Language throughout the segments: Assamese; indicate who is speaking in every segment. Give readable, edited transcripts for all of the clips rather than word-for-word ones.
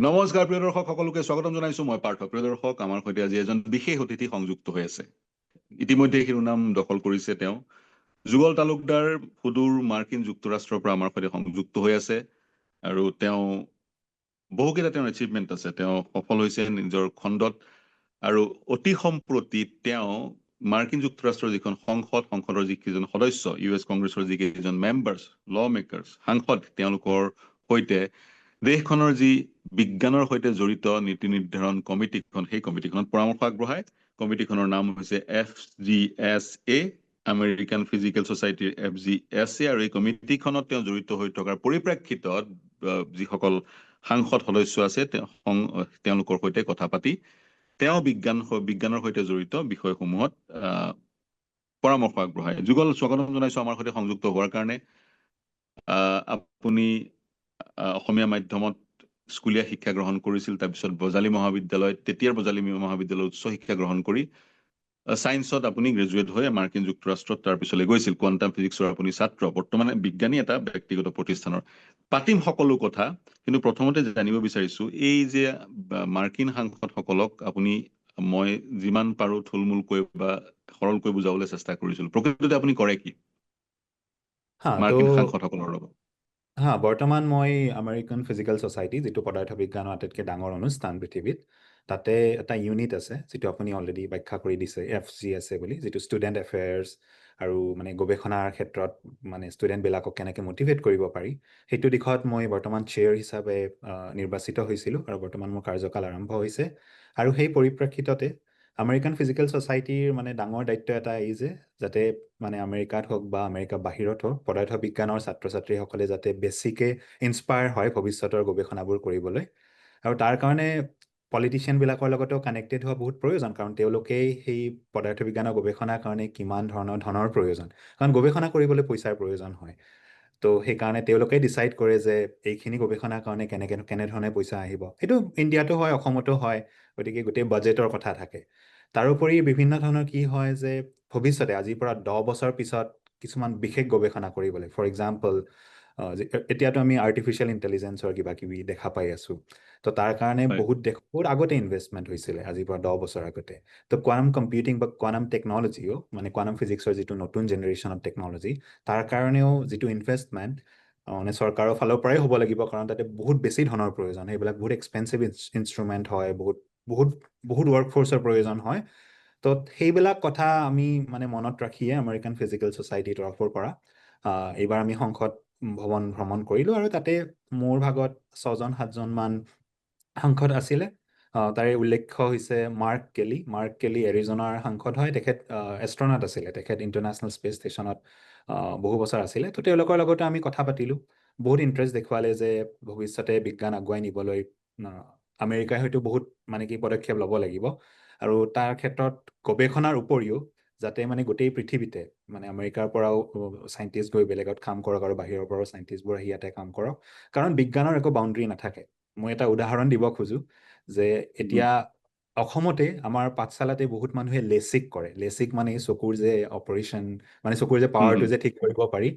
Speaker 1: নমস্কাৰ প্ৰিয় দৰ্শক সকলোকে স্বাগতম জনাইছো মই পাৰ্থ। প্ৰিয় দৰ্শক, আমাৰ সৈতে আজি এজন বিশেষ অতিথি সংযুক্ত হৈ আছে। ইতিমধ্যে শিৰোনাম দখল কৰিছে তেওঁ। যুগল তালুকদাৰ সুদূৰ মাৰ্কিন যুক্তৰাষ্ট্ৰৰ পৰা আমাৰ সৈতে সংযুক্ত হৈ আছে আৰু তেওঁ বহুকেইটা তেওঁৰ এচিভমেণ্ট আছে। তেওঁ সফল হৈছে নিজৰ খণ্ডত আৰু অতি সম্প্ৰতি তেওঁ মাৰ্কিন যুক্তৰাষ্ট্ৰৰ যিখন সংসদৰ যিকেইজন সদস্য, US কংগ্ৰেছৰ যিকেইজন মেম্বাৰ্ছ, ল মেকাৰ্ছ, সাংসদ, তেওঁলোকৰ সৈতে দেশখনৰ যি বিজ্ঞানৰ সৈতে জড়িত নীতি নিৰ্ধাৰণ কমিটিখন, সেই কমিটিখনত পৰামৰ্শ আগবঢ়ায়। কমিটিখনৰ নাম হৈছে FGSA, আমেৰিকান ফিজিকেল ছ'চাইটিৰ FGSA, আৰু এই কমিটিখনত তেওঁ জড়িত হৈ থকাৰ পৰিপ্ৰেক্ষিতত যিসকল সাংসদ সদস্য আছে তেওঁলোকৰ সৈতে কথা পাতি তেওঁ বিজ্ঞানৰ সৈতে জড়িত বিষয়সমূহত পৰামৰ্শ আগবঢ়ায়। যুগল, স্বাগতম জনাইছো আমাৰ সৈতে সংযুক্ত হোৱাৰ কাৰণে। আপুনি অসমীয়া মাধ্যমত স্কুলীয়া শিক্ষা গ্ৰহণ কৰিছিল, তাৰপিছত বজালী মহাবিদ্যালয়ত, তেতিয়াৰ বজালী মহাবিদ্যালয়ত উচ্চ শিক্ষা গ্ৰহণ কৰি ছায়েন্সত আপুনি গ্ৰেজুৱেট হৈ মাৰ্কিন যুক্তৰাষ্ট্ৰত তাৰপিছলৈ গৈছিল। কোৱাণ্টাম ফিজিক্সৰ আপুনি ছাত্ৰ, বৰ্তমানে বিজ্ঞানী এটা ব্যক্তিগত প্ৰতিষ্ঠানৰ। পাতিম সকলো কথা, কিন্তু প্ৰথমতে জানিব বিচাৰিছো এই যে মাৰ্কিন সাংসদসকলক আপুনি, মই যিমান পাৰো থুলমূলকৈ বা সৰলকৈ বুজাবলৈ চেষ্টা কৰিছিলো, প্ৰকৃততে আপুনি কৰে কি মাৰ্কিন সাংসদসকলৰ লগত?
Speaker 2: বৰ্তমান মই আমেৰিকান ফিজিকেল ছ'চাইটি, যিটো পদাৰ্থ বিজ্ঞানৰ আটাইতকৈ ডাঙৰ অনুষ্ঠান পৃথিৱীত, তাতে এটা ইউনিট আছে যিটো আপুনি অলৰেডি ব্যাখ্যা কৰি দিছে, FGSA বুলি, যিটো ষ্টুডেণ্ট এফেয়াৰ্ছ আৰু মানে গৱেষণাৰ ক্ষেত্ৰত মানে ষ্টুডেণ্টবিলাকক কেনেকৈ মটিভেট কৰিব পাৰি, সেইটো দিশত মই বৰ্তমান চেয়াৰ হিচাপে নিৰ্বাচিত হৈছিলোঁ আৰু বৰ্তমান মোৰ কাৰ্যকাল আৰম্ভ হৈছে। আৰু সেই পৰিপ্ৰেক্ষিততে আমেৰিকান ফিজিকেল ছ'চাইটিৰ মানে ডাঙৰ দায়িত্ব এটা এই যে যাতে মানে আমেৰিকাত হওক বা আমেৰিকাৰ বাহিৰত হওক পদাৰ্থ বিজ্ঞানৰ ছাত্ৰ ছাত্ৰীসকলে যাতে বেছিকে ইনস্পায়াৰ হয় ভৱিষ্যতৰ গৱেষণাবোৰ কৰিবলৈ। আৰু তাৰ কাৰণে পলিটিচিয়ানবিলাকৰ লগতেও কানেক্টেড হোৱা বহুত প্ৰয়োজন, কাৰণ তেওঁলোকেই সেই পদাৰ্থ বিজ্ঞানৰ গৱেষণাৰ কাৰণে কিমান ধনৰ প্ৰয়োজন, কাৰণ গৱেষণা কৰিবলৈ পইচাৰ প্ৰয়োজন হয়। তো সেইকাৰণে তেওঁলোকে ডিচাইড কৰে যে এইখিনি গৱেষণাৰ কাৰণে কেনেধৰণে পইচা আহিব। সেইটো ইণ্ডিয়াতো হয়, অসমতো হয়, গতিকে গোটেই বাজেটৰ কথা থাকে। তাৰোপৰি বিভিন্ন ধৰণৰ কি হয় যে ভৱিষ্যতে আজিৰ পৰা 10 বছৰ পিছত কিছুমান বিশেষ গৱেষণা কৰিবলৈ, ফৰ এক্সাম্পল এতিয়াতো আমি আৰ্টিফিচিয়েল ইণ্টেলিজেঞ্চৰ কিবা কিবি দেখা পাই আছোঁ। তো তাৰ কাৰণে বহুত আগতে ইনভেষ্টমেণ্ট হৈছিলে, আজিৰ পৰা 10 বছৰ আগতে। তো কোৱাণ্টাম কম্পিউটিং বা কোৱাণ্টাম টেকন'লজিও, মানে কোৱাণ্টাম ফিজিক্সৰ যিটো নতুন জেনেৰেশ্যন অফ টেকন'লজি, তাৰ কাৰণেও যিটো ইনভেষ্টমেণ্ট মানে চৰকাৰৰ ফালৰ পৰাই হ'ব লাগিব, কাৰণ তাতে বহুত বেছি ধনৰ প্ৰয়োজন। সেইবিলাক বহুত এক্সপেঞ্চিভ ইনষ্ট্ৰুমেণ্ট হয়, বহুত ৱৰ্কফ'ৰ্চৰ প্ৰয়োজন হয়। তো সেইবিলাক কথা আমি মানে মনত ৰাখিয়ে আমেৰিকান ফিজিকেল ছ'চাইটিৰ তৰফৰ পৰা এইবাৰ আমি সংসদ ভৱন ভ্ৰমণ কৰিলোঁ, আৰু তাতে মোৰ ভাগত 6-7জন মান সাংসদ আছিলে। তাৰে উল্লেখ্য হৈছে মাৰ্ক কেলি এৰিজনাৰ সাংসদ হয়। তেখেত এষ্ট্ৰনাট আছিলে, তেখেত ইণ্টাৰনেশ্যনেল স্পেচ ষ্টেচনত বহু বছৰ আছিলে। তো তেওঁলোকৰ লগতে আমি কথা পাতিলোঁ, বহুত ইণ্টাৰেষ্ট দেখুৱালে যে ভৱিষ্যতে বিজ্ঞান আগুৱাই নিবলৈ আমেৰিকাই হয়তো বহুত মানে কি পদক্ষেপ ল'ব লাগিব, আৰু তাৰ ক্ষেত্ৰত গৱেষণাৰ উপৰিও যাতে মানে গোটেই পৃথিৱীতে মানে আমেৰিকাৰ পৰাও চাইণ্টিষ্ট গৈ বেলেগত কাম কৰক আৰু বাহিৰৰ পৰাও চাইণ্টিষ্টবোৰ আহি ইয়াতে কাম কৰক, কাৰণ বিজ্ঞানৰ একো বাউণ্ডৰী নাথাকে। মই এটা উদাহৰণ দিব খোজোঁ যে এতিয়া অসমতে আমাৰ পাঠশালাতে বহুত মানুহে লেচিক কৰে। লেচিক মানে চকুৰ যে অপাৰেশ্যন, মানে চকুৰ যে পাৱাৰটো যে ঠিক কৰিব পাৰি,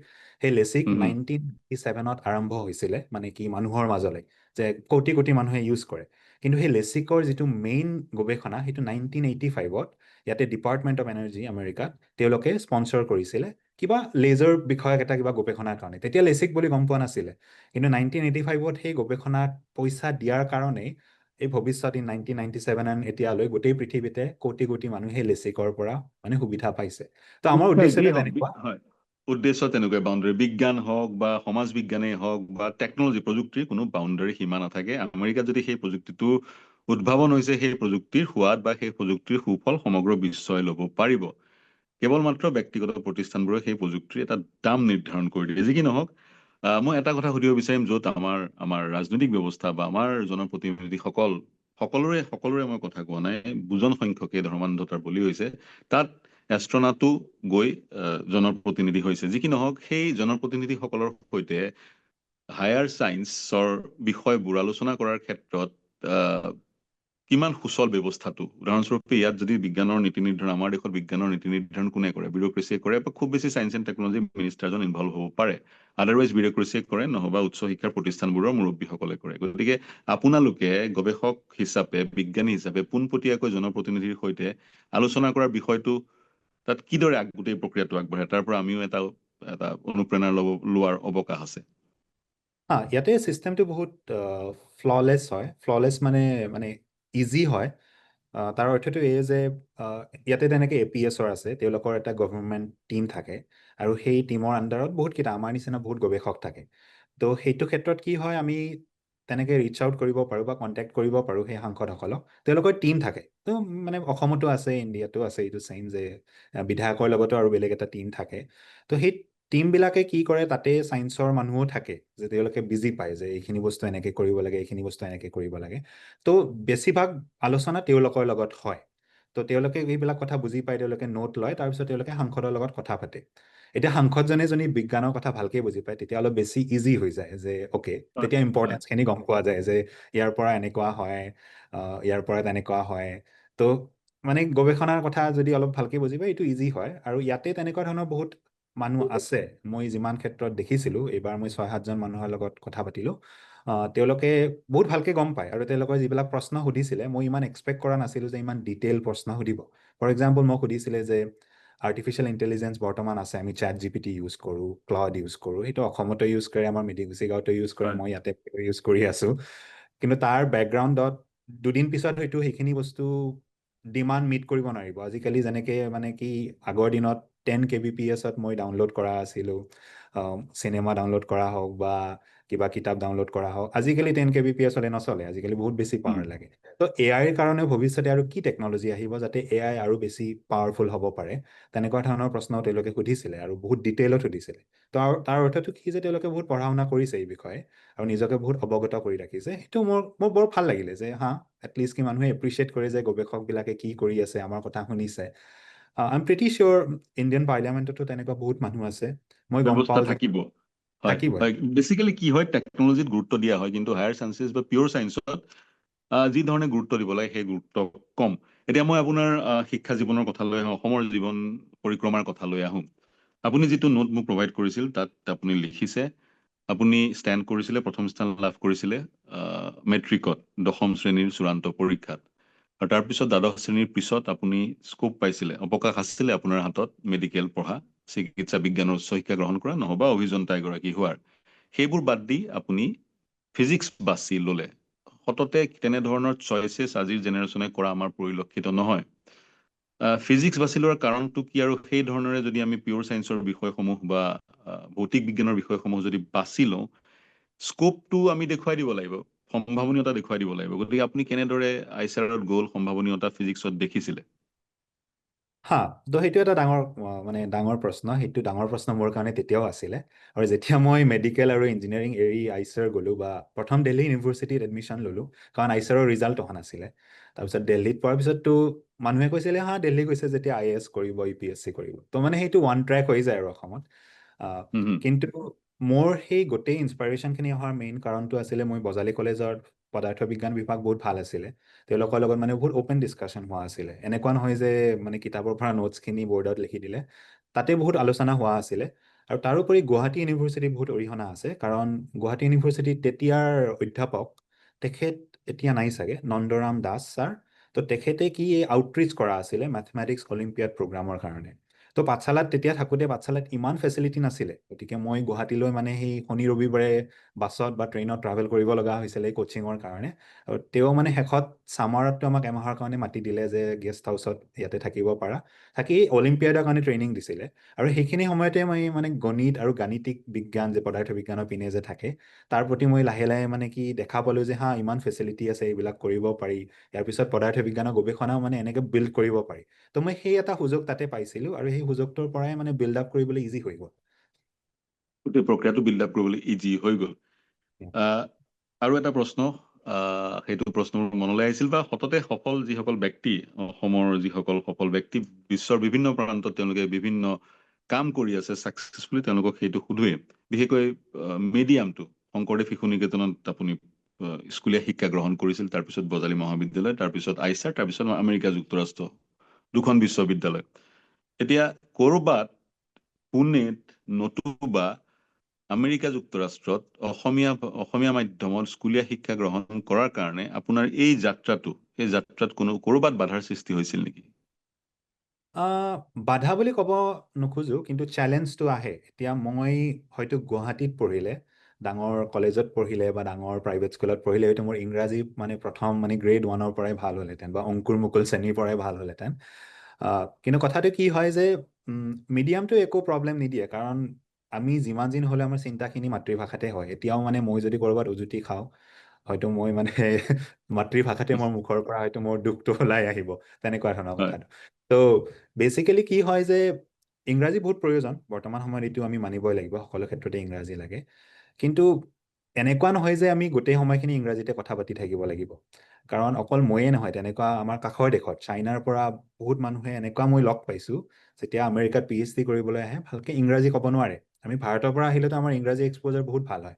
Speaker 2: সেই লেচিক 1987ত আৰম্ভ হৈছিলে, মানে কি মানুহৰ মাজলৈ যে কোটি কোটি মানুহে ইউজ কৰে। কিন্তু সেই লেচিকৰ যিটো মেইন গৱেষণা, সেইটো 1985ত ইয়াতে ডিপাৰ্টমেণ্ট অফ এনাৰ্জি আমেৰিকাত তেওঁলোকে স্পনচৰ কৰিছিলে কিবা লেজাৰ বিষয়ক এটা কিবা গৱেষণাৰ কাৰণে। তেতিয়া লেচিক বুলি গম পোৱা নাছিলে, কিন্তু 1985ত সেই গৱেষণাত পইচা দিয়াৰ কাৰণেই এই ভৱিষ্যত 1997 এতিয়ালৈ গোটেই পৃথিৱীতে কোটি কোটি মানুহে লেচিকৰ পৰা মানে সুবিধা পাইছে। তো আমাৰ উদ্দেশ্যটো তেনেকুৱা।
Speaker 1: উদ্দেশ্য তেনেকুৱা, বাউণ্ডাৰী বিজ্ঞান হওক বা সমাজ বিজ্ঞানেই হওক বা টেকন'লজি, প্ৰযুক্তিৰ কোনো বাউণ্ডাৰী সীমা নাথাকে। আমেৰিকাত যদি সেই প্ৰযুক্তিটো উদ্ভাৱন হৈছে, সেই প্ৰযুক্তিৰ সোৱাদ বা সেই প্ৰযুক্তিৰ সুফল সমগ্ৰ বিশ্বই ল'ব পাৰিব। কেৱল মাত্ৰ ব্যক্তিগত প্ৰতিষ্ঠানবোৰে সেই প্ৰযুক্তিৰ এটা দাম নিৰ্ধাৰণ কৰি দিয়ে। যি কি নহওক, মই এটা কথা সুধিব বিচাৰিম, য'ত আমাৰ ৰাজনৈতিক ব্যৱস্থা বা আমাৰ জনপ্ৰতিনিধিসকল সকলোৰে মই কথা কোৱা নাই, বুজন সংখ্যকে ধৰ্মান্ধতাৰ বলি হৈছে, তাত এষ্ট্ৰনাটো গৈ জনপ্ৰতিনিধি হৈছে। যি কি নহওক, সেই জনপ্ৰতিনিধিসকলৰ সৈতে হায়াৰ ছায়েন্সৰ বিষয়বোৰ আলোচনা কৰাৰ ক্ষেত্ৰত কিমান সুচল ব্যৱস্থাটো উদাহৰণস্বৰূপে ইয়াত যদি বিজ্ঞানৰ নীতি নিৰ্ধাৰণ আমাৰ দেশত বিজ্ঞানৰ নীতি নিৰ্ধাৰণ কোনে কৰে বিউৰক্ৰেচিয়ে কৰে বা খুব বেছি সায়েন্স এণ্ড টেকনলজি মিনিষ্টাৰজন ইনভলভ হ'ব পাৰে আদাৰৱাইজ বিউৰক্ৰেচিয়ে কৰে নহবা উচ্চ শিক্ষাৰ প্ৰতিষ্ঠানবোৰৰ মুৰব্বীসকলে কৰে গতিকে আপোনালোকে গৱেষক হিচাপে বিজ্ঞানী হিচাপে পোনপটীয়াকৈ জনপ্ৰতিনিধিৰ সৈতে আলোচনা কৰাৰ বিষয়টো তাত কিদৰে গোটেই প্ৰক্ৰিয়াটো আগবাঢ়ে তাৰ পৰা আমিও এটা এটা অনুপ্ৰেৰণা লোৱাৰ অৱকাশ আছে
Speaker 2: ইয়াতে চিষ্টেমটো বহুত ফ্ললেছ হয় ফ্ললেছ মানে ইজি হয় তাৰ অৰ্থটো এই যে ইয়াতে তেনেকৈ APSৰ আছে তেওঁলোকৰ এটা গভৰ্ণমেণ্ট টীম থাকে আৰু সেই টীমৰ আণ্ডাৰত বহুতকেইটা আমাৰ নিচিনা বহুত গৱেষক থাকে তো সেইটো ক্ষেত্ৰত কি হয় আমি তেনেকৈ ৰিচ আউট কৰিব পাৰোঁ বা কণ্টেক্ট কৰিব পাৰোঁ সেই সাংসদসকলক তেওঁলোকৰ টীম থাকে তো মানে অসমতো আছে ইণ্ডিয়াতো আছে এইটো চেইম যে বিধায়কৰ লগতো আৰু বেলেগ এটা টীম থাকে তো সেই টীমবিলাকে কি কৰে তাতে ছায়েন্সৰ মানুহো থাকে যে তেওঁলোকে বুজি পায় যে এইখিনি বস্তু এনেকৈ কৰিব লাগে এইখিনি বস্তু এনেকৈ কৰিব লাগে তো বেছিভাগ আলোচনা তেওঁলোকৰ লগত হয় তো তেওঁলোকে এইবিলাক কথা বুজি পায় তেওঁলোকে নোট লয় তাৰপিছত তেওঁলোকে সাংসদৰ লগত কথা পাতে এতিয়া সাংসদজনে যদি বিজ্ঞানৰ কথা ভালকে বুজি পায় তেতিয়া অলপ বেছি ইজি হৈ যায় যে অ'কে
Speaker 1: হয়
Speaker 2: তেতিয়া
Speaker 1: হয়
Speaker 2: ইম্পৰ্টেঞ্চখিনি গম পোৱা যায় যে ইয়াৰ পৰা এনেকুৱা হয় ইয়াৰ পৰা তেনেকুৱা হয় তো মানে গৱেষণাৰ কথা যদি অলপ ভালকে বুজি পায় এইটো ইজি হয় আৰু ইয়াতে তেনেকুৱা ধৰণৰ বহুত মানুহ আছে মই যিমান ক্ষেত্ৰত দেখিছিলোঁ এইবাৰ মই 6-7জন মানুহৰ লগত কথা পাতিলোঁ তেওঁলোকে বহুত ভালকে গম পায় আৰু তেওঁলোকৰ যিবিলাক প্ৰশ্ন সুধিছিলে মই ইমান এক্সপেক্ট কৰা নাছিলোঁ যে ইমান ডিটেইল প্ৰশ্ন সুধিব ফৰ এক্সাম্পল মোক সুধিছিলে যে আৰ্টিফিচিয়েল ইণ্টেলিজেঞ্চ বৰ্তমান আছে আমি ChatGPT ইউজ কৰোঁ ক্লাউড ইউজ কৰোঁ সেইটো অসমতো ইউজ কৰে আমাৰ মেডিকেল গাঁৱতো ইউজ কৰে
Speaker 1: হয়
Speaker 2: মই ইয়াতে ইউজ কৰি আছোঁ কিন্তু তাৰ বেকগ্ৰাউণ্ডত দুদিন পিছত হয়তো সেইখিনি বস্তু ডিমাণ্ড মিট কৰিব নোৱাৰিব আজিকালি যেনেকৈ মানে কি আগৰ দিনত 10 kbps মই ডাউনলোড কৰা আছিলোঁ চিনেমা ডাউনলোড কৰা হওক বা কিবা কিতাপ ডাউনলোড কৰা হওক আজিকালি 10 kbps হ'লে নচলে আজিকালি বহুত বেছি
Speaker 1: উম।
Speaker 2: পাৱাৰ লাগে তো AI কাৰণে ভৱিষ্যতে আৰু কি টেকনলজি আহিব যাতে AI আৰু বেছি পাৱাৰফুল হ'ব পাৰে তেনেকুৱা ধৰণৰ প্ৰশ্ন তেওঁলোকে সুধিছিলে আৰু বহুত ডিটেইলত সুধিছিলে তো তাৰ অৰ্থটো কি যে তেওঁলোকে বহুত পঢ়া শুনা কৰিছে এই বিষয়ে আৰু নিজকে বহুত অৱগত কৰি ৰাখিছে সেইটো মোৰ বৰ ভাল লাগিলে যে এটলিষ্ট কি মানুহে এপ্ৰিচিয়েট কৰে যে গৱেষকবিলাকে কি কৰি আছে আমাৰ কথা শুনিছে I am pretty sure Indian পাৰ্লিয়ামেণ্টতো তেনেকুৱা বহুত মানুহ আছে মই গম
Speaker 1: ব্যৱস্থা
Speaker 2: পাওঁ যে
Speaker 1: থাকিব হয়
Speaker 2: থাকিবই
Speaker 1: হয় বেচিকেলি কি হয় টেকনলজিত গুৰুত্ব দিয়া হয় কিন্তু হায়াৰ চায়েন্সেছ বা পিয়ৰ চায়েন্সত যি ধৰণে গুৰুত্ব দিব লাগে সেই গুৰুত্ব কম এতিয়া মই আপোনাৰ শিক্ষা জীৱনৰ কথা লৈ আহোঁ অসমৰ জীৱন পৰিক্ৰমাৰ কথা লৈ আহোঁ আপুনি যিটো নোট মোক প্ৰভাইড কৰিছিল তাত আপুনি লিখিছে আপুনি ষ্টেণ্ড কৰিছিলে প্ৰথম স্থান লাভ কৰিছিলে মেট্ৰিকত 10ম শ্ৰেণীৰ চূড়ান্ত পৰীক্ষাত আৰু তাৰপিছত দ্বাদশ শ্ৰেণীৰ পিছত আপুনি স্কোপ পাইছিলে অৱকাশ আছিলে আপোনাৰ হাতত মেডিকেল পঢ়া চিকিৎসা বিজ্ঞানৰ উচ্চ শিক্ষা গ্ৰহণ কৰা নহবা অভিযন্তা এগৰাকী হোৱাৰ সেইবোৰ বাদ দি আপুনি ফিজিক্স বাছি ল'লে সততে তেনেধৰণৰ চইচেছ আজিৰ জেনেৰেশ্যনে কৰা আমাৰ পৰিলক্ষিত নহয় ফিজিক্স বাছি লোৱাৰ কাৰণটো কি আৰু সেই ধৰণৰে যদি আমি পিয়ৰ চায়েন্সৰ বিষয়সমূহ বা ভৌতিক বিজ্ঞানৰ বিষয়সমূহ যদি বাছি লওঁ স্কোপটো আমি দেখুৱাই দিব লাগিব সম্ভাৱনীয়তা দেখুৱাই দিব লাগিব গতিকে আপুনি কেনেদৰে আইচাৰত গ'ল সম্ভাৱনীয়তা ফিজিক্সত দেখিছিলে
Speaker 2: হা তো সেইটো এটা মানে ডাঙৰ প্ৰশ্ন সেইটো ডাঙৰ প্ৰশ্ন মোৰ কাৰণে তেতিয়াও আছিলে আৰু যেতিয়া মই মেডিকেল আৰু ইঞ্জিনিয়াৰিং এৰি আইচাৰ গ'লোঁ বা প্ৰথম দিল্লী ইউনিভাৰ্চিটিত এডমিশ্যন ল'লোঁ কাৰণ আইচাৰৰ ৰিজাল্ট অহা নাছিলে তাৰপিছত দিল্লীত পোৱাৰ পিছততো মানুহে কৈছিলে দিল্লী গৈছে যেতিয়া IAS কৰিব UPSC কৰিব তো মানে সেইটো ওৱান ট্ৰেক হৈ যায় আৰু অসমত আহ,
Speaker 1: হুম হুম
Speaker 2: কিন্তু মোৰ সেই গোটেই ইনস্পাইৰেশ্যনখিনি অহাৰ মেইন কাৰণটো আছিলে মই বজালী কলেজৰ পদাৰ্থ বিজ্ঞান বিভাগ বহুত ভাল আছিলে তেওঁলোকৰ লগত মানে বহুত অ'পেন ডিছকাশ্যন হোৱা আছিলে এনেকুৱা নহয় যে মানে কিতাপৰ পৰা নোটছখিনি বৰ্ডত লিখি দিলে তাতে বহুত আলোচনা হোৱা আছিলে আৰু তাৰোপৰি গুৱাহাটী ইউনিভাৰ্চিটি বহুত অৰিহণা আছে কাৰণ গুৱাহাটী ইউনিভাৰ্চিটিত তেতিয়াৰ অধ্যাপক তেখেত এতিয়া নাই চাগে নন্দৰাম দাস ছাৰ তো তেখেতে কি আউটৰিচ কৰা আছিলে মেথমেটিক্স অলিম্পিয়াড প্ৰগ্ৰামৰ কাৰণে তো পাঠশালাত তেতিয়া থাকোঁতে পাঠশালাত ইমান ফেচিলিটি নাছিলে গতিকে মই গুৱাহাটীলৈ মানে সেই শনি ৰবিবাৰে বাছত বা ট্ৰেইনত ট্ৰাভেল কৰিব লগা হৈছিলে এই কোচিঙৰ কাৰণে আৰু তেওঁ মানে শেষত ছামাৰততো আমাক এমাহৰ কাৰণে মাতি দিলে যে গেষ্ট হাউচত ইয়াতে থাকিব পাৰা থাকি অলিম্পিয়াডৰ কাৰণে ট্ৰেইনিং দিছিলে আৰু সেইখিনি সময়তে মই মানে গণিত আৰু গাণিতিক বিজ্ঞান যে পদাৰ্থ বিজ্ঞানৰ পিনে যে থাকে তাৰ প্ৰতি মই লাহে লাহে মানে কি দেখা পালোঁ যে ইমান ফেচিলিটি আছে এইবিলাক কৰিব পাৰি ইয়াৰ পিছত পদাৰ্থ বিজ্ঞানৰ গৱেষণাও মানে এনেকৈ বিল্ড কৰিব পাৰি তো মই সেই এটা সুযোগ তাতে পাইছিলোঁ আৰু সেই সুযোগটোৰ পৰাই মানে বিল্ড আপ কৰিবলৈ ইজি হৈ গ'ল
Speaker 1: গোটেই প্ৰক্ৰিয়াটো বিল্ড আপ কৰিবলৈ ইজি হৈ গ'ল আহ, আৰু এটা প্ৰশ্ন সেইটো প্ৰশ্ন মোৰ মনলৈ আহিছিল বা সততে সফল যিসকল ব্যক্তি অসমৰ যিসকল সফল ব্যক্তি বিশ্বৰ বিভিন্ন প্ৰান্তত তেওঁলোকে বিভিন্ন কাম কৰি আছে ছাকচেছফুলি তেওঁলোকক সেইটো সোধোৱে বিশেষকৈ মিডিয়ামটো শংকৰদেৱ শিশু নিকেতনত আপুনি স্কুলীয়া শিক্ষা গ্ৰহণ কৰিছিল, তাৰপিছত বজালী মহাবিদ্যালয়, তাৰপিছত আইচাৰ, তাৰপিছত আমেৰিকা যুক্তৰাষ্ট্ৰ, দুখন বিশ্ববিদ্যালয়। এতিয়া ক'ৰবাত পুনেত নতুবা আমেৰিকা যুক্তৰাষ্ট্ৰত অসমীয়া মাধ্যমত স্কুলীয়া শিক্ষা গ্ৰহণ কৰাৰ কাৰণে আপোনাৰ এই যাত্ৰাত ক'ৰবাত বাধাৰ সৃষ্টি হৈছিল নেকি?
Speaker 2: আহ, বাধা বুলি ক'ব নোখোজো, কিন্তু চেলেঞ্জটো আহে। এতিয়া মই হয়তো গুৱাহাটীত পঢ়িলে, ডাঙৰ কলেজত পঢ়িলে বা ডাঙৰ প্ৰাইভেট স্কুলত পঢ়িলে হয়তো মোৰ ইংৰাজী মানে প্ৰথম মানে গ্ৰেড 1-ৰ পৰাই ভাল হ'লহেঁতেন বা অংকুৰ মুকুল শ্ৰেণীৰ পৰাই ভাল হ'লহেঁতেন। কিন্তু কথাটো কি হয় যে মিডিয়ামটো একো প্ৰব্লেম নিদিয়ে, কাৰণ আমি যিমান দিন হ'লে আমাৰ চিন্তাখিনি মাতৃভাষাতে হয়। এতিয়াও মানে মই যদি ক'ৰবাত উজুতি খাওঁ, হয়তো মই মানে মাতৃভাষাতে মোৰ মুখৰ পৰা হয়তো মোৰ দুখটো ওলাই আহিব, তেনেকুৱা ধৰণৰ
Speaker 1: হয়।
Speaker 2: কথাটো। ত' বেচিকেলি কি হয় যে ইংৰাজী বহুত প্ৰয়োজন বৰ্তমান সময়ত, এইটো আমি মানিবই লাগিব, সকলো ক্ষেত্ৰতে ইংৰাজী লাগে। কিন্তু এনেকুৱা নহয় যে আমি গোটেই সময়খিনি ইংৰাজীতে কথা পাতি থাকিব লাগিব। কাৰণ অকল ময়ে নহয়, তেনেকুৱা আমাৰ কাষৰ দেশত চাইনাৰ পৰা বহুত মানুহে এনেকুৱা মই লগ পাইছোঁ, যেতিয়া আমেৰিকাত PhD কৰিবলৈ আহে ভালকে ইংৰাজী ক'ব নোৱাৰে। আমি ভাৰতৰ পৰা আহিলেতো আমাৰ ইংৰাজী এক্সপ'জাৰ বহুত ভাল হয়,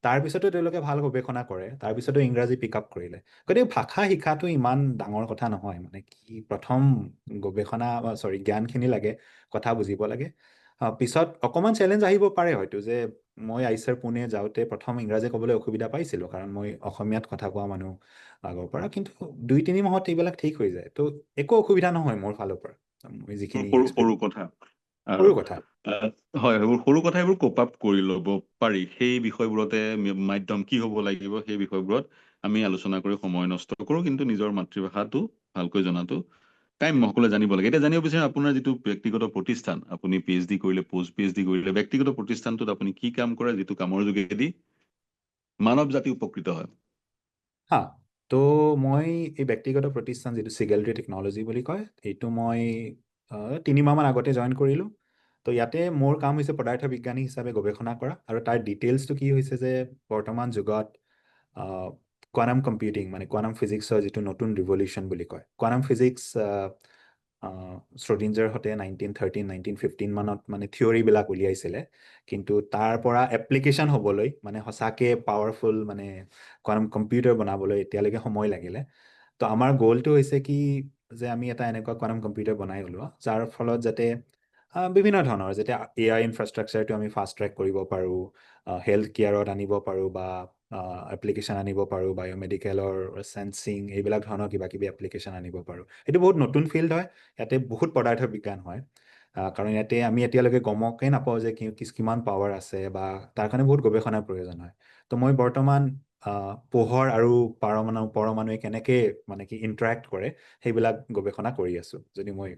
Speaker 2: তাৰপিছতো তেওঁলোকে ভাল গৱেষণা কৰে, তাৰপিছতো ইংৰাজী পিক আপ কৰিলে। গতিকে ভাষা শিকাটো ইমান ডাঙৰ কথা নহয়, মানে কি প্ৰথম গৱেষণা জ্ঞানখিনি লাগে, কথা বুজিব লাগে। পিছত অকণমান চেলেঞ্জ আহিব পাৰে হয়তো, যে মই আইচাৰ পুনে যাওঁতে প্ৰথম ইংৰাজী ক'বলৈ অসুবিধা পাইছিলোঁ, কাৰণ মই অসমীয়াত কথা কোৱা মানুহ আগৰ পৰা। কিন্তু 2-3 মাহত এইবিলাক ঠিক হৈ যায়, তো একো অসুবিধা নহয় মোৰ ফালৰ পৰা। মই যিখিনি
Speaker 1: সৰু
Speaker 2: এক্সপেক্ট,
Speaker 1: সৰু কথা আৰু
Speaker 2: সৰু কথা।
Speaker 1: আহ, হয়, সেইবোৰ সৰু কথা, এইবোৰ কোপ আপ কৰি ল'ব পাৰি। সেই বিষয়বোৰতে মাধ্যম কি হ'ব লাগিব, সেই বিষয়বোৰত আমি আলোচনা কৰি সময় নষ্ট কৰোঁ, কিন্তু নিজৰ মাতৃভাষাটো ভালকৈ জনাটো কাম্য, সকলোৱে জানিব লাগে। এতিয়া জানিব বিচাৰিম আপোনাৰ যিটো ব্যক্তিগত প্ৰতিষ্ঠান, আপুনি PhD কৰিলে, পোষ্ট PhD কৰিলে, ব্যক্তিগত প্ৰতিষ্ঠানটোত আপুনি কি কাম কৰে, যিটো কামৰ যোগেদি মানৱ জাতি উপকৃত হয়?
Speaker 2: হা, তো মই এই ব্যক্তিগত প্ৰতিষ্ঠান যিটো চিগেলটি টেকন'লজি বুলি কয়, এইটো মই 3 মাহমান আগতে জইন কৰিলোঁ। তো ইয়াতে মোৰ কাম হৈছে পদাৰ্থ বিজ্ঞানী হিচাপে গৱেষণা কৰা, আৰু তাৰ ডিটেইলছটো কি হৈছে যে বৰ্তমান যুগত কোৱাণ্টাম কম্পিউটিং মানে কোৱাণ্টাম ফিজিক্সৰ যিটো নতুন ৰিভলিউশ্যন বুলি কয়। কোৱাণ্টাম ফিজিক্স শ্ৰডিঞ্জাৰ হতে 1915 মানত মানে থিয়ৰীবিলাক উলিয়াইছিলে, কিন্তু তাৰ পৰা এপ্লিকেশ্যন হ'বলৈ মানে সঁচাকে পাৱাৰফুল মানে কোৱাণ্টাম কম্পিউটাৰ বনাবলৈ এতিয়ালৈকে সময় লাগিলে। তো আমাৰ গ'লটো হৈছে কি, যে আমি এটা এনেকুৱা কোৱাণ্টাম কম্পিউটাৰ বনাই ওলোৱা যাৰ ফলত যাতে বিভিন্ন ধৰণৰ, যাতে AI ইনফ্ৰাষ্ট্ৰাকচাৰটো আমি ফাষ্ট ট্ৰেক কৰিব পাৰোঁ, হেল্থ কেয়াৰত আনিব পাৰোঁ, বা এপ্লিকেশ্যন আনিব পাৰোঁ, বায়'মেডিকেলৰ চেন্সিং, এইবিলাক ধৰণৰ কিবা কিবি এপ্লিকেশ্যন আনিব পাৰোঁ। এইটো বহুত নতুন ফিল্ড হয়, ইয়াতে বহুত পদাৰ্থ বিজ্ঞান হয়। কাৰণ ইয়াতে আমি এতিয়ালৈকে গমকেই নাপাওঁ যে কিমান পাৱাৰ আছে, বা তাৰ কাৰণে বহুত গৱেষণাৰ প্ৰয়োজন হয়। তো মই বৰ্তমান পোহৰ আৰু পৰমাণুৱে কেনেকৈ মানে কি ইণ্টাৰেক্ট কৰে, সেইবিলাক গৱেষণা কৰি আছোঁ, যদি মই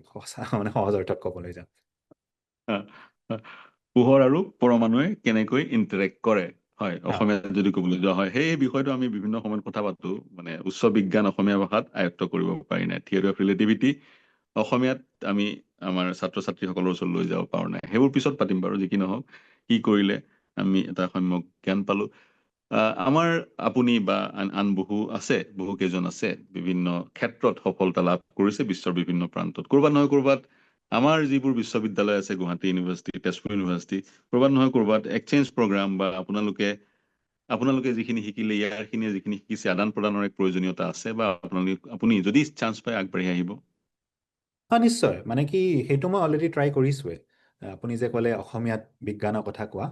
Speaker 2: মানে সহজ অৰ্থত ক'বলৈ যাওঁ।
Speaker 1: আহ, আহ, পোহৰ আৰু পৰমাণুৱে কেনেকৈ ইণ্টাৰেক্ট কৰে, হয়,
Speaker 2: হা,
Speaker 1: অসমীয়াত যদি ক'বলৈ যোৱা হয়, সেই বিষয়টো আমি বিভিন্ন সময়ত কথা পাতো। মানে উচ্চ বিজ্ঞান অসমীয়া ভাষাত আয়ত্ত কৰিব পাৰি নাই, থিয়ৰী অফ ৰিলেটিভিটি অসমীয়াত আমি আমাৰ ছাত্ৰ ছাত্ৰীসকলৰ ওচৰত লৈ যাব পৰা নাই। সেইবোৰ পিছত পাতিম বাৰু, যি কি নহওক, কি কৰিলে আমি এটা সম্যক জ্ঞান পালো। আমাৰ আপুনি বা আন আন বহু কেইজন আছে, বিভিন্ন ক্ষেত্ৰত সফলতা লাভ কৰিছে বিশ্বৰ বিভিন্ন প্ৰান্তত। ক'ৰবাত নহয় ক'ৰবাত আমাৰ যিবোৰ বিশ্ববিদ্যালয় আছে, গুৱাহাটী ইউনিভাৰ্চিটি, তেজপুৰ ইউনিভাৰ্চিটি, ক'ৰবাত নহয় ক'ৰবাত এক্সচেঞ্জ প্ৰগ্ৰাম, বা আপোনালোকে যিখিনি শিকিলে, ইয়াৰখিনিয়ে যিখিনি শিকিছে, আদান প্ৰদানৰ এক প্ৰয়োজনীয়তা আছে, বা আপুনি যদি চান্স পায় আগবাঢ়ি আহিব।
Speaker 2: নিশ্চয়, মানে কি সেইটো মই অলৰেডি ট্ৰাই কৰিছোৱেই। আপুনি যে ক'লে অসমীয়াত বিজ্ঞানৰ কথা কোৱা,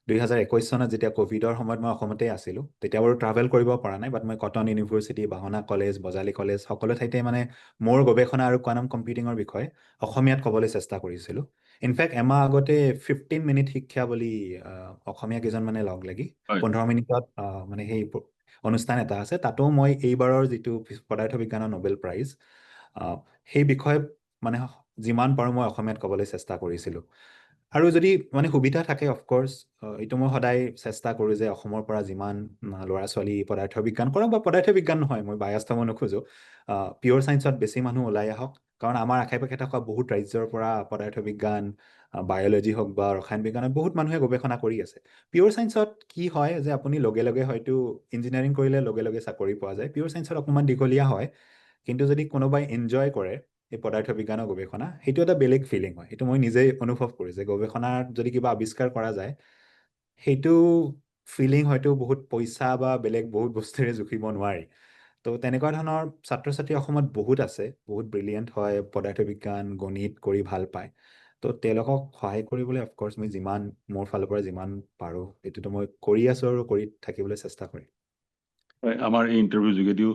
Speaker 2: 2021 চনত যেতিয়া ক'ভিডৰ সময়ত মই অসমতে আছিলোঁ, তেতিয়া বাৰু ট্ৰাভেল কৰিব পৰা নাই, বাট মই Cotton University, Bahona college, Bajali college, সকলো ঠাইতে মানে মোৰ গৱেষণা আৰু কোৱাণ্টাম কম্পিউটিঙৰ বিষয়ে অসমীয়াত ক'বলৈ চেষ্টা কৰিছিলোঁ। ইনফেক্ট এমাহ আগতে 15 মিনিট শিক্ষা বুলি অসমীয়া কেইজন মানে লগ লাগি
Speaker 1: হয়।
Speaker 2: 15 মিনিটত মানে সেই অনুষ্ঠান এটা আছে, তাতো মই এইবাৰৰ যিটো পদাৰ্থ বিজ্ঞানৰ নোবেল প্ৰাইজ, সেই বিষয়ে মানে যিমান পাৰোঁ মই অসমীয়াত ক'বলৈ চেষ্টা কৰিছিলোঁ। আৰু যদি মানে সুবিধা থাকে, অফক'ৰ্ছ এইটো মই সদায় চেষ্টা কৰোঁ যে অসমৰ পৰা যিমান ল'ৰা ছোৱালী পদাৰ্থ বিজ্ঞান কৰক, বা পদাৰ্থ বিজ্ঞান নহয়, মই বায়াছ হ'ব নোখোজোঁ, পিয়'ৰ ছায়েন্সত বেছি মানুহ ওলাই আহক। কাৰণ আমাৰ আশে পাশে থকা বহুত ৰাজ্যৰ পৰা পদাৰ্থ বিজ্ঞান, বায়'লজি হওক বা ৰসায়ন বিজ্ঞানত বহুত মানুহে গৱেষণা কৰি আছে। পিয়'ৰ ছায়েন্সত কি হয় যে আপুনি লগে লগে হয়তো ইঞ্জিনিয়াৰিং কৰিলে লগে লগে চাকৰি পোৱা যায়, পিয়'ৰ ছায়েন্সত অকণমান দীঘলীয়া হয়। কিন্তু যদি কোনোবাই এনজয় কৰে এই পদাৰ্থ বিজ্ঞানৰ গৱেষণা, সেইটো এটা বেলেগ ফিলিং হয়। সেইটো মই নিজেই অনুভৱ কৰোঁ যে গৱেষণাত যদি কিবা আৱিষ্কাৰ কৰা যায়, সেইটো ফিলিং হয়তো বহুত পইচা বা বেলেগ বহুত বস্তুৰে জুখিব নোৱাৰি। তো তেনেকুৱা ধৰণৰ ছাত্ৰ ছাত্ৰী অসমত বহুত আছে, বহুত ব্ৰিলিয়েণ্ট হয়, পদাৰ্থ বিজ্ঞান গণিত কৰি ভাল পায়। তো তেওঁলোকক সহায় কৰিবলৈ অফক'ৰ্ছ মই যিমান মোৰ ফালৰ পৰা যিমান পাৰোঁ এইটোতো মই কৰি আছোঁ আৰু কৰি থাকিবলৈ চেষ্টা কৰিম।
Speaker 1: হয়, আমাৰ এই ইণ্টাৰভিউৰ যোগেদিও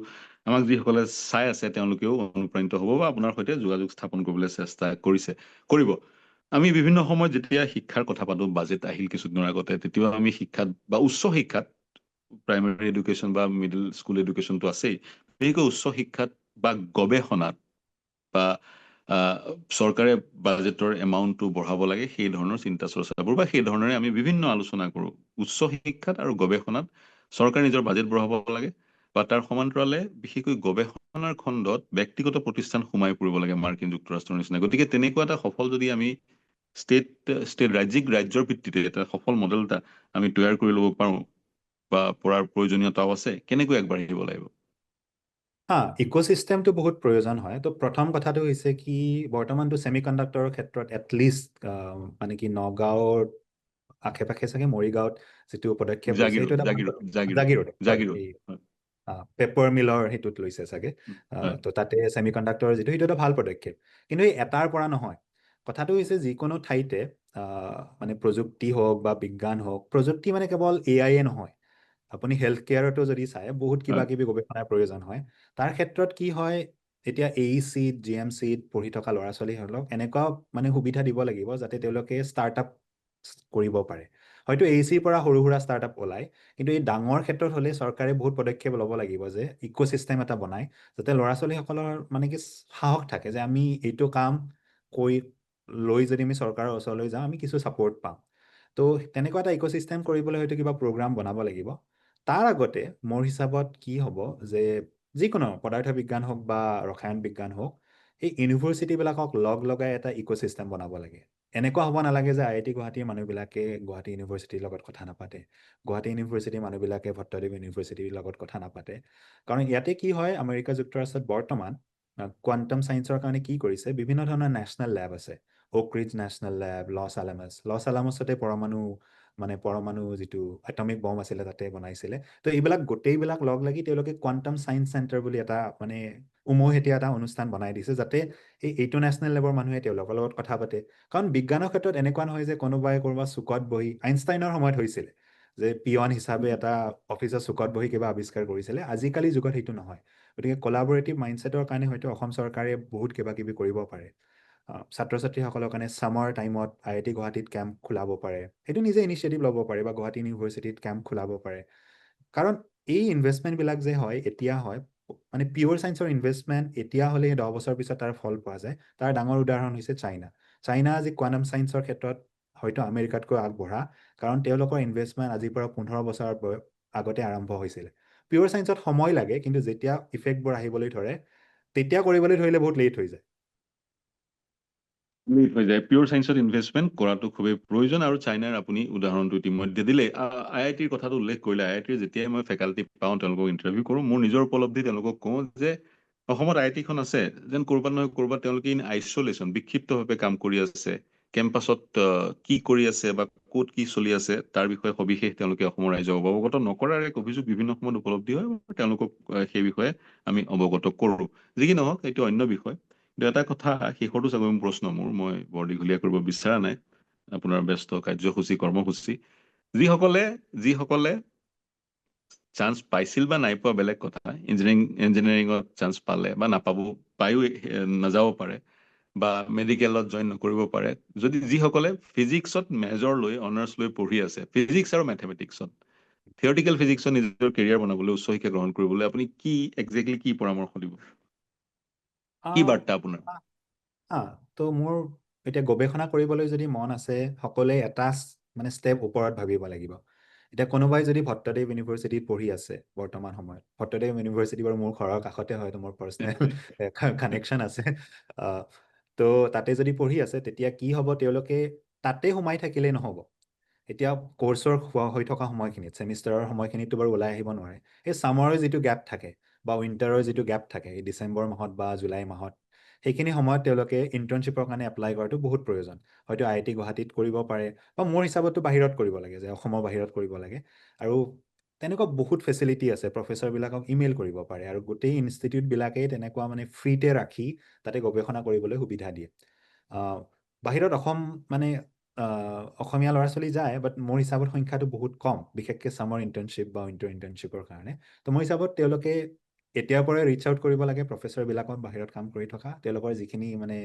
Speaker 1: আমাক যিসকলে চাই আছে তেওঁলোকেও অনুপ্ৰাণিত হ'ব বা আপোনাৰ সৈতে যোগাযোগ স্থাপন কৰিবলৈ চেষ্টা কৰিব। আমি বিভিন্ন সময়ত যেতিয়া শিক্ষাৰ কথা পাতো, বাজেট আহিল কিছুদিনৰ আগতে, তেতিয়াও আমি শিক্ষাত বা উচ্চ শিক্ষাত, প্ৰাইমেৰী এডুকেশ্যন বা মিডল স্কুল এডুকেশ্যনটো আছেই, বিশেষকৈ উচ্চ শিক্ষাত বা গৱেষণাত বা চৰকাৰে বাজেটৰ এমাউণ্টটো বঢ়াব লাগে, সেই ধৰণৰ চিন্তা চৰ্চাবোৰ বা সেই ধৰণেৰে আমি বিভিন্ন আলোচনা কৰোঁ। উচ্চ শিক্ষাত আৰু গৱেষণাত চৰকাৰে নিজৰ বাজেট বঢ়াব লাগে বা তাৰ সমান্তৰালে বিশেষকৈ গৱেষণাৰ খণ্ডত ব্যক্তিগত প্ৰতিষ্ঠান সোমাই পৰিব লাগে মাৰ্কিন যুক্তৰাষ্ট্ৰৰ নিচিনা। গতিকে তেনেকুৱা এটা সফল যদি আমি ৰাজ্যৰ ভিত্তিতে এটা সফল মডেল এটা আমি তৈয়াৰ কৰি ল'ব পাৰোঁ বা পৰাৰ প্ৰয়োজনীয়তাও আছে, কেনেকৈ আগবাঢ়িব লাগিব?
Speaker 2: ইক'চিষ্টেমটো বহুত প্ৰয়োজন হয়। তো প্ৰথম কথাটো হৈছে কি, বৰ্তমানটো ছেমিকণ্ডাক্টৰৰ ক্ষেত্ৰত এটলিষ্ট মানে কি নগাঁৱৰ আশে-পাশে চাগে মৰিগাঁৱত যিটো পদক্ষেপ লৈছে সেইটো এটা ভাল জাগিৰোড, হয়, এই
Speaker 1: হয়,
Speaker 2: পেপাৰ মিলৰ সেইটোত লৈছে চাগে।
Speaker 1: হয়,
Speaker 2: তো তাতে ছেমিকণ্ডাক্টৰ যিটো সেইটো এটা ভাল পদক্ষেপ, কিন্তু এই এটাৰ পৰা নহয়। কথাটো হৈছে যিকোনো ঠাইতে মানে প্ৰযুক্তি হওক বা বিজ্ঞান হওক, প্ৰযুক্তি মানে কেৱল AI নহয়, আপুনি হেল্থ কেয়াৰতো যদি চায় বহুত কিবা
Speaker 1: হয়,
Speaker 2: কিবি গৱেষণাৰ প্ৰয়োজন হয়। তাৰ ক্ষেত্ৰত কি হয়, এতিয়া AECত GMCত পঢ়ি থকা ল'ৰা ছোৱালীসকলক এনেকুৱা মানে সুবিধা দিব লাগিব যাতে তেওঁলোকে ষ্টাৰ্টআপ কৰিব পাৰে। হয়তো AECৰ পৰা সৰু সুৰা ষ্টাৰ্টআপ ওলায়, কিন্তু এই ডাঙৰ ক্ষেত্ৰত হ'লে চৰকাৰে বহুত পদক্ষেপ ল'ব লাগিব যে ইক'চিষ্টেম এটা বনায় যাতে ল'ৰা ছোৱালীসকলৰ মানে কি সাহস থাকে যে আমি এইটো কাম কৰি লৈ যদি আমি চৰকাৰৰ ওচৰলৈ যাওঁ আমি কিছু ছাপৰ্ট পাম। তো তেনেকুৱা এটা ইক'চিষ্টেম কৰিবলৈ হয়তো কিবা প্ৰগ্ৰাম বনাব লাগিব। তাৰ আগতে মোৰ হিচাপত কি হ'ব যে যিকোনো পদাৰ্থ বিজ্ঞান হওক বা ৰসায়ন বিজ্ঞান হওক, এই ইউনিভাৰ্চিটিবিলাকক লগ লগাই এটা ইক'চিষ্টেম বনাব লাগে। এনেকুৱা হ'ব নালাগে যে IIT গুৱাহাটীৰ মানুহবিলাকে গুৱাহাটী ইউনিভাৰ্চিটিৰ লগত কথা নাপাতে, গুৱাহাটী ইউনিভাৰ্চিটিৰ মানুহবিলাকে ভট্টদ্বীপ ইউনিভাৰ্চিটিৰ লগত কথা নাপাতে। কাৰণ ইয়াতে কি হয়, আমেৰিকা যুক্তৰাষ্ট্ৰত বৰ্তমান কোৱাণ্টাম ছায়েন্সৰ কাৰণে কি কৰিছে, বিভিন্ন ধৰণৰ নেশ্যনেল লেব আছে। ওক ৰিজ নেশ্যনেল লেব, লছ আলামছতে পৰমাণু যিটো এটমিক বম্ব আছিলে তাতে বনাইছিলে। তো এইবিলাক গোটেইবিলাক লগ লাগি তেওঁলোকে কোৱাণ্টাম ছায়েন্স চেণ্টাৰ বুলি এটা মানে উমৈহতীয়া এটা অনুষ্ঠান বনাই দিছে, যাতে এইটো নেশ্যনেল লেবৰ মানুহে তেওঁলোকৰ লগত কথা পাতে। কাৰণ বিজ্ঞানৰ ক্ষেত্ৰত এনেকুৱা নহয় যে কোনোবাই কোনোবা চুকত বহি, আইনষ্টাইনৰ সময়ত হৈছিলে যে পিয়ন হিচাপে এটা অফিচৰ চুকত বহি কিবা আৱিষ্কাৰ কৰিছিলে। আজিকালি যুগত সেইটো নহয়। গতিকে কলাবৰেটিভ মাইণ্ডছেটৰ কাৰণে হয়তো অসম চৰকাৰে বহুত কিবা কিবি কৰিব পাৰে। ছাত্ৰ ছাত্ৰীসকলৰ কাৰণে ছামাৰ টাইমত IIT গুৱাহাটীত কেম্প খোলাব পাৰে, সেইটো নিজে ইনিচিয়েটিভ ল'ব পাৰে, বা গুৱাহাটী ইউনিভাৰ্চিটিত কেম্প খোলাব পাৰে। কাৰণ এই ইনভেষ্টমেণ্টবিলাক যে হয় এতিয়া হয়, মানে পিয়'ৰ ছায়েন্সৰ ইনভেষ্টমেণ্ট এতিয়া হ'লে 10 বছৰ পিছত তাৰ ফল পোৱা যায়। তাৰ ডাঙৰ উদাহৰণ হৈছে চাইনা আজি কোৱাণ্টাম ছায়েন্সৰ ক্ষেত্ৰত হয়তো আমেৰিকাতকৈ আগবঢ়া, কাৰণ তেওঁলোকৰ ইনভেষ্টমেণ্ট আজিৰ পৰা 15 বছৰ আগতে আৰম্ভ হৈছিলে। পিয়'ৰ ছায়েন্সত সময় লাগে, কিন্তু যেতিয়া ইফেক্টবোৰ আহিবলৈ ধৰে তেতিয়া কৰিবলৈ ধৰিলে বহুত লেট হৈ যায়।
Speaker 1: হৈ যায়। পিয়'ৰ ছায়েন্সত ইনভেষ্টমেণ্ট কৰাটো খুবেই প্ৰয়োজন, আৰু চাইনাৰ আপুনি উদাহৰণটো ইতিমধ্যে দিলে। IITৰ কথাটো উল্লেখ কৰিলে, IITৰ যেতিয়াই মই ফেকাল্টি পাওঁ তেওঁলোকক ইণ্টাৰভিউ কৰোঁ, মোৰ নিজৰ উপলব্ধি তেওঁলোকক কওঁ যে অসমত IITখন আছে যেন ক'ৰবাত নহয় ক'ৰবাত তেওঁলোকে ইন আইচলেশ্যন বিক্ষিপ্তভাৱে কাম কৰি আছে। কেম্পাছত কি কৰি আছে বা ক'ত কি চলি আছে তাৰ বিষয়ে সবিশেষ তেওঁলোকে অসমৰ ৰাইজক অৱগত নকৰাৰ এক অভিযোগ বিভিন্ন সময়ত উপলব্ধি হয়। তেওঁলোকক সেই বিষয়ে আমি অৱগত কৰোঁ। যি কি নহওক, এইটো অন্য বিষয়। কিন্তু এটা কথা শেষৰটো চাগৈ মোৰ প্ৰশ্ন, মই বৰ দীঘলীয়া কৰিব বিচৰা নাই, আপোনাৰ ব্যস্ত কৰ্মসূচী। যিসকলে চান্স পাইছিল বা নাই পোৱা বেলেগ কথা, ইঞ্জিনিয়াৰিঙত চান্স পালে বা পায়ো নাযাব পাৰে বা মেডিকেলত জইন নকৰিব পাৰে, যিসকলে ফিজিক্সত মেজৰ লৈ অনাৰ্ছ লৈ পঢ়ি আছে, ফিজিক্স আৰু মেথমেটিক্সত, থিয়ৰিটিকেল ফিজিক্সত নিজৰ কেৰিয়াৰ বনাবলৈ, উচ্চ শিক্ষা গ্ৰহণ কৰিবলৈ আপুনি একজেক্টলি কি পৰামৰ্শ দিব? কি
Speaker 2: আহ,
Speaker 1: বাৰ্তা আপোনাৰ?
Speaker 2: তো মোৰ এতিয়া গৱেষণা কৰিবলৈ যদি মন আছে, সকলোৱে এটা মানে ষ্টেপ ওপৰত ভাবিব লাগিব। এতিয়া কোনোবাই যদি ভট্টদ্বীপ ইউনিভাৰ্চিটিত পঢ়ি আছে বৰ্তমান সময়ত, ভট্টদ্বীপ ইউনিভাৰ্চিটি বাৰু মোৰ ঘৰৰ কাষতে হয়, তো মোৰ পাৰ্চনেল কানেকশ্যন আছে। তো তাতে যদি পঢ়ি আছে তেতিয়া কি হ'ব, তেওঁলোকে তাতে সোমাই থাকিলেই নহ'ব। এতিয়া কৰ্চৰ হৈ থকা সময়খিনিত, ছেমিষ্টাৰৰ সময়খিনিততো বাৰু ওলাই আহিব নোৱাৰে। সেই ছামাৰৰ যিটো গেপ থাকে বা উইণ্টাৰৰ যিটো গেপ থাকে, এই ডিচেম্বৰ মাহত বা জুলাই মাহত, সেইখিনি সময়ত তেওঁলোকে ইণ্টাৰ্ণশ্বিপৰ কাৰণে এপ্লাই কৰাটো বহুত প্ৰয়োজন হয়তো IIT গুৱাহাটীত কৰিব পাৰে বা মোৰ হিচাপতো বাহিৰত কৰিব লাগে যে অসমৰ বাহিৰত কৰিব লাগে আৰু তেনেকুৱা বহুত ফেচিলিটি আছে প্ৰফেচৰবিলাকক ইমেইল কৰিব পাৰে আৰু গোটেই ইনষ্টিটিউটবিলাকেই তেনেকুৱা মানে ফ্ৰীতে ৰাখি তাতে গৱেষণা কৰিবলৈ সুবিধা দিয়ে বাহিৰত অসম মানে অসমীয়া ল'ৰা ছোৱালী যায় বাট মোৰ হিচাপত সংখ্যাটো বহুত কম বিশেষকৈ ছামাৰ ইণ্টাৰ্ণশ্বিপ বা উইণ্টাৰ ইণ্টাৰ্ণশ্বিপৰ কাৰণে তো মোৰ হিচাপত তেওঁলোকে এতিয়াৰ পৰাই ৰিচ আউট কৰিব লাগে প্ৰফেচৰবিলাকত বাহিৰত কাম কৰি থকা তেওঁলোকৰ যিখিনি মানে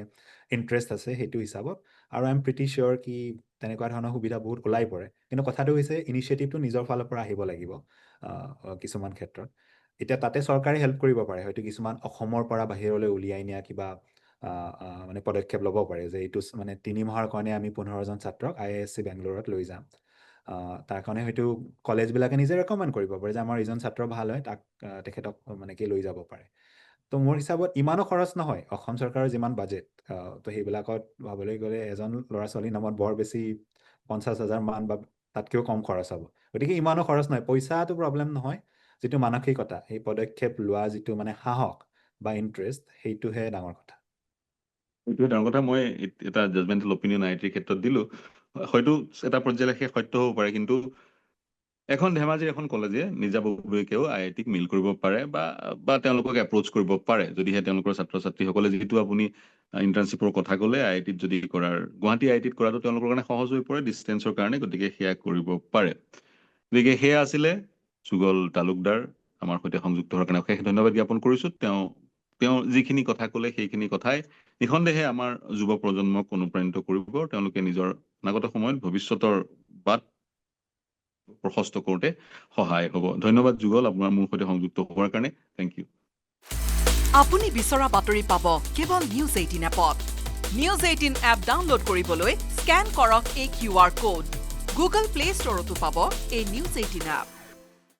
Speaker 2: ইণ্টাৰেষ্ট আছে সেইটো হিচাপত আৰু আই এম প্ৰিটি চিয়'ৰ কি তেনেকুৱা ধৰণৰ সুবিধা বহুত ওলাই পৰে কিন্তু কথাটো হৈছে ইনিচিয়েটিভটো নিজৰ ফালৰ পৰা আহিব লাগিব কিছুমান ক্ষেত্ৰত এতিয়া তাতে চৰকাৰে হেল্প কৰিব পাৰে হয়তো কিছুমান অসমৰ পৰা বাহিৰলৈ উলিয়াই নিয়া কিবা মানে পদক্ষেপ ল'ব পাৰে যে এইটো মানে 3 মাহৰ কাৰণে আমি 15জন ছাত্ৰক IISc বেংগলোৰত লৈ যাম তাৰ কাৰণে হয়তো কলেজবিলাকে নিজে ৰেকমেণ্ড কৰিব পাৰে যে আমাৰ ইজন ছাত্ৰ ভাল হয় তাক তেখেতক মানে কি লৈ যাব পাৰে তো মোৰ হিচাপত ইমানো খৰচ নহয় অসম চৰকাৰৰ যিমান বাজেট তো সেইবিলাকত ভাবলৈ গ'লে এজন ল'ৰা ছোৱালীৰ নামত বৰ বেছি 50,000 মান বা তাতকৈও কম খৰচ হ'ব গতিকে ইমানো খৰচ নহয় পইচাটো প্ৰব্লেম নহয় যিটো মানসিকতা সেই পদক্ষেপ লোৱা যিটো মানে সাহস বা ইণ্টাৰেষ্ট সেইটোহে ডাঙৰ কথা
Speaker 1: এইটোৱে ডাঙৰ কথা মই এটা জাজমেণ্টেল অপিনিয়ন IITৰ ক্ষেত্ৰত দিলোঁ হয়তো এটা পৰ্যায়লৈকে সত্য হ'ব পাৰে কিন্তু এখন ধেমাজিৰ এখন কলেজে নিজাববীয়াকেও IITক মিল কৰিব পাৰে বা তেওঁলোকক এপ্ৰ'চ কৰিব পাৰে যদিহে তেওঁলোকৰ ছাত্ৰ ছাত্ৰীসকলে যিহেতু আপুনি ইণ্টাৰ্ণশ্বিপৰ কথা ক'লে IITত যদি কৰাৰ গুৱাহাটী IITত কৰাটো তেওঁলোকৰ কাৰণে সহজ হৈ পৰে ডিষ্টেঞ্চৰ কাৰণে গতিকে সেয়া কৰিব পাৰে গতিকে সেয়া আছিলে যুগল তালুকদাৰ আমাৰ সৈতে সংযুক্ত হোৱাৰ কাৰণে অশেষ ধন্যবাদ জ্ঞাপন কৰিছোঁ তেওঁ যিখিনি কথা ক'লে সেইখিনি কথাই নিঃসন্দেহে আমাৰ যুৱ প্ৰজন্মক অনুপ্ৰাণিত কৰিব তেওঁলোকে নিজৰ অনাগত সময়ত ভৱিষ্যতৰ বাট প্ৰশস্ত কৰোঁতে সহায় হ'ব ধন্যবাদ যুগল আপোনাৰ মোৰ সৈতে সংযুক্ত হোৱাৰ কাৰণে থেংক ইউ
Speaker 3: আপুনি বিচৰা বাতৰি পাব কেৱল নিউজ 18 এপত নিউজ 18 এপ ডাউনলোড কৰিবলৈ স্কেন কৰক এই QR কোড গুগল প্লে ষ্টৰতো পাব এই নিউজ 18 এপ